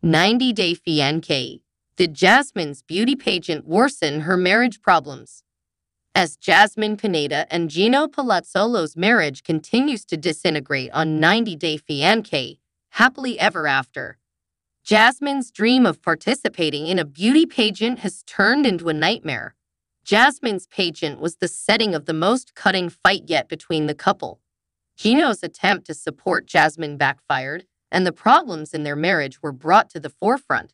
90-Day Fiancé. Did Jasmine's beauty pageant worsen her marriage problems? As Jasmine Pineda and Gino Palazzolo's marriage continues to disintegrate on 90-Day Fiancé, happily ever after, Jasmine's dream of participating in a beauty pageant has turned into a nightmare. Jasmine's pageant was the setting of the most cutting fight yet between the couple. Gino's attempt to support Jasmine backfired, and the problems in their marriage were brought to the forefront.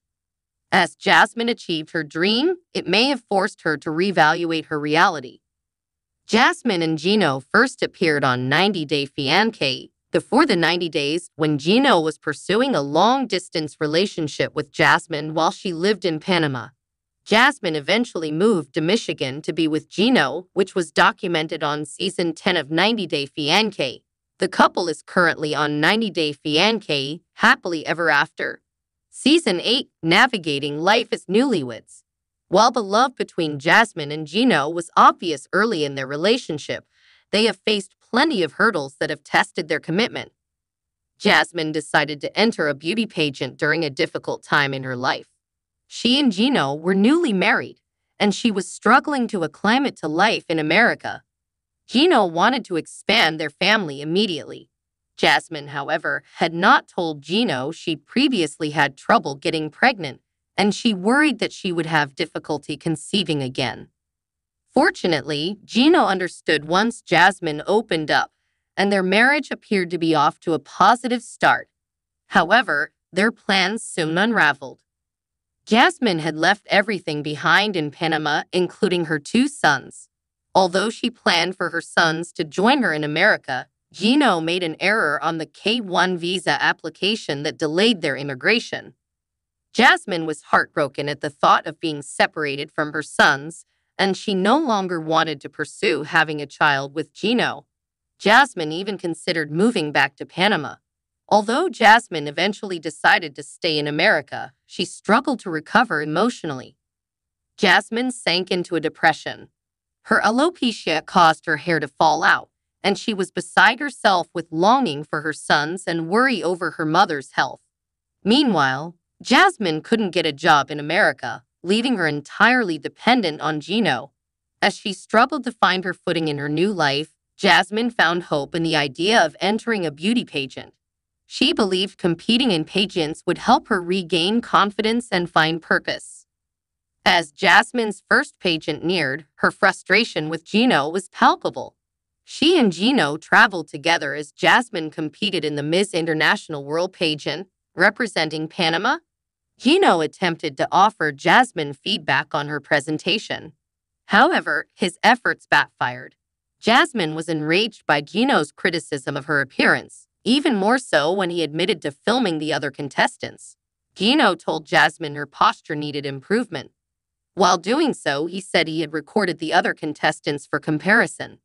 As Jasmine achieved her dream, it may have forced her to reevaluate her reality. Jasmine and Gino first appeared on 90-Day Fiancé before the 90 days when Gino was pursuing a long-distance relationship with Jasmine while she lived in Panama. Jasmine eventually moved to Michigan to be with Gino, which was documented on Season 10 of 90-Day Fiancé. The couple is currently on 90-Day Fiancé, happily ever after. Season 8, Navigating Life as Newlyweds. While the love between Jasmine and Gino was obvious early in their relationship, they have faced plenty of hurdles that have tested their commitment. Jasmine decided to enter a beauty pageant during a difficult time in her life. She and Gino were newly married, and she was struggling to acclimate to life in America. Gino wanted to expand their family immediately. Jasmine, however, had not told Gino she previously had trouble getting pregnant, and she worried that she would have difficulty conceiving again. Fortunately, Gino understood once Jasmine opened up, and their marriage appeared to be off to a positive start. However, their plans soon unraveled. Jasmine had left everything behind in Panama, including her 2 sons. Although she planned for her sons to join her in America, Gino made an error on the K-1 visa application that delayed their immigration. Jasmine was heartbroken at the thought of being separated from her sons, and she no longer wanted to pursue having a child with Gino. Jasmine even considered moving back to Panama. Although Jasmine eventually decided to stay in America, she struggled to recover emotionally. Jasmine sank into a depression. Her alopecia caused her hair to fall out, and she was beside herself with longing for her sons and worry over her mother's health. Meanwhile, Jasmine couldn't get a job in America, leaving her entirely dependent on Gino. As she struggled to find her footing in her new life, Jasmine found hope in the idea of entering a beauty pageant. She believed competing in pageants would help her regain confidence and find purpose. As Jasmine's first pageant neared, her frustration with Gino was palpable. She and Gino traveled together as Jasmine competed in the Miss International World pageant, representing Panama. Gino attempted to offer Jasmine feedback on her presentation. However, his efforts backfired. Jasmine was enraged by Gino's criticism of her appearance, even more so when he admitted to filming the other contestants. Gino told Jasmine her posture needed improvement. While doing so, he said he had recorded the other contestants for comparison.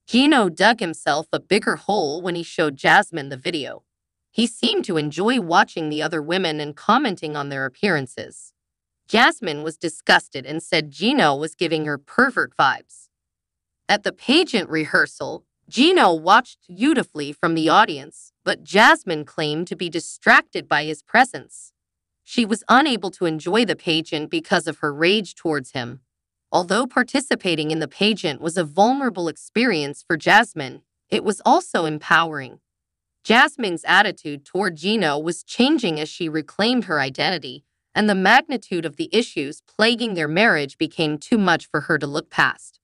Gino dug himself a bigger hole when he showed Jasmine the video. He seemed to enjoy watching the other women and commenting on their appearances. Jasmine was disgusted and said Gino was giving her pervert vibes. At the pageant rehearsal, Gino watched dutifully from the audience, but Jasmine claimed to be distracted by his presence. She was unable to enjoy the pageant because of her rage towards him. Although participating in the pageant was a vulnerable experience for Jasmine, it was also empowering. Jasmine's attitude toward Gino was changing as she reclaimed her identity, and the magnitude of the issues plaguing their marriage became too much for her to look past.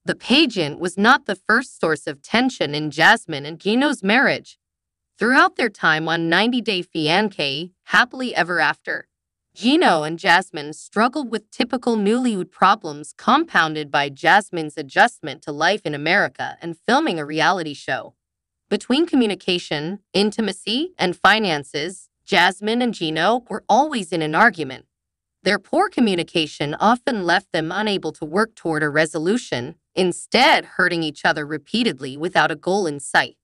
The pageant was not the first source of tension in Jasmine and Gino's marriage. Throughout their time on 90-Day Fiancé, happily ever after, Gino and Jasmine struggled with typical newlywed problems compounded by Jasmine's adjustment to life in America and filming a reality show. Between communication, intimacy, and finances, Jasmine and Gino were always in an argument. Their poor communication often left them unable to work toward a resolution, instead hurting each other repeatedly without a goal in sight.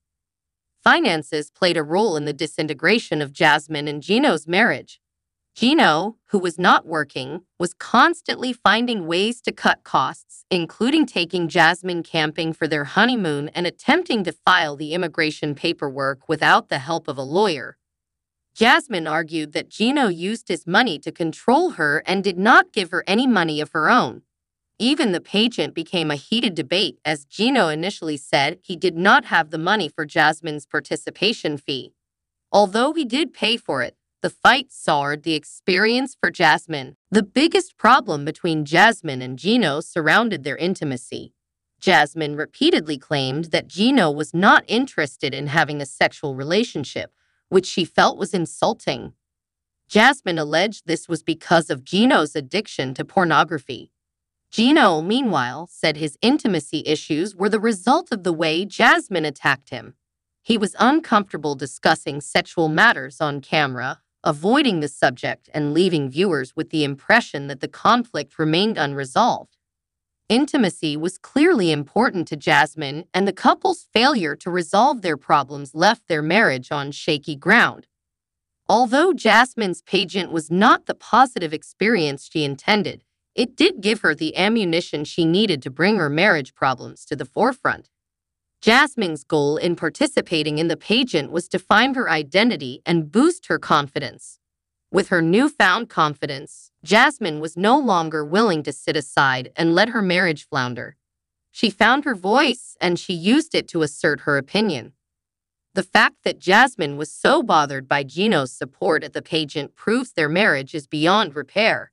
Finances played a role in the disintegration of Jasmine and Gino's marriage. Gino, who was not working, was constantly finding ways to cut costs, including taking Jasmine camping for their honeymoon and attempting to file the immigration paperwork without the help of a lawyer. Jasmine argued that Gino used his money to control her and did not give her any money of her own. Even the pageant became a heated debate as Gino initially said he did not have the money for Jasmine's participation fee. Although he did pay for it, the fight soured the experience for Jasmine. The biggest problem between Jasmine and Gino surrounded their intimacy. Jasmine repeatedly claimed that Gino was not interested in having a sexual relationship, which she felt was insulting. Jasmine alleged this was because of Gino's addiction to pornography. Gino, meanwhile, said his intimacy issues were the result of the way Jasmine attacked him. He was uncomfortable discussing sexual matters on camera, avoiding the subject and leaving viewers with the impression that the conflict remained unresolved. Intimacy was clearly important to Jasmine, and the couple's failure to resolve their problems left their marriage on shaky ground. Although Jasmine's pageant was not the positive experience she intended, it did give her the ammunition she needed to bring her marriage problems to the forefront. Jasmine's goal in participating in the pageant was to find her identity and boost her confidence. With her newfound confidence, Jasmine was no longer willing to sit aside and let her marriage flounder. She found her voice and she used it to assert her opinion. The fact that Jasmine was so bothered by Gino's support at the pageant proves their marriage is beyond repair.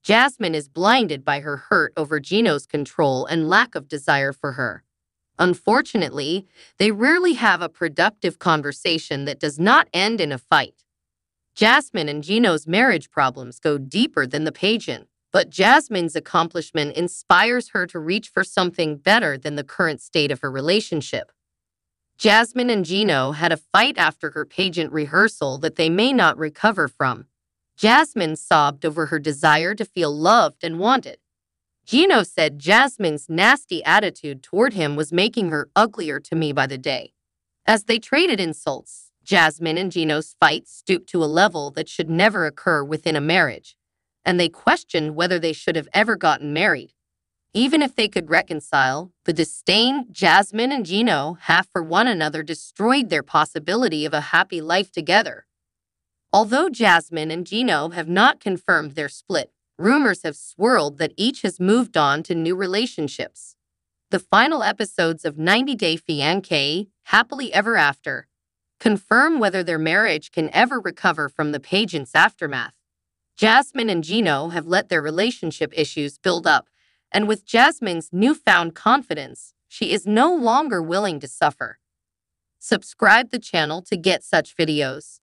Jasmine is blinded by her hurt over Gino's control and lack of desire for her. Unfortunately, they rarely have a productive conversation that does not end in a fight. Jasmine and Gino's marriage problems go deeper than the pageant, but Jasmine's accomplishment inspires her to reach for something better than the current state of her relationship. Jasmine and Gino had a fight after her pageant rehearsal that they may not recover from. Jasmine sobbed over her desire to feel loved and wanted. Gino said Jasmine's nasty attitude toward him was making her uglier to me by the day. As they traded insults, Jasmine and Gino's fight stooped to a level that should never occur within a marriage, and they questioned whether they should have ever gotten married. Even if they could reconcile, the disdain Jasmine and Gino have for one another destroyed their possibility of a happy life together. Although Jasmine and Gino have not confirmed their split, rumors have swirled that each has moved on to new relationships. The final episodes of 90 Day Fiancé, Happily Ever After, confirm whether their marriage can ever recover from the pageant's aftermath. Jasmine and Gino have let their relationship issues build up, and with Jasmine's newfound confidence, she is no longer willing to suffer. Subscribe the channel to get such videos.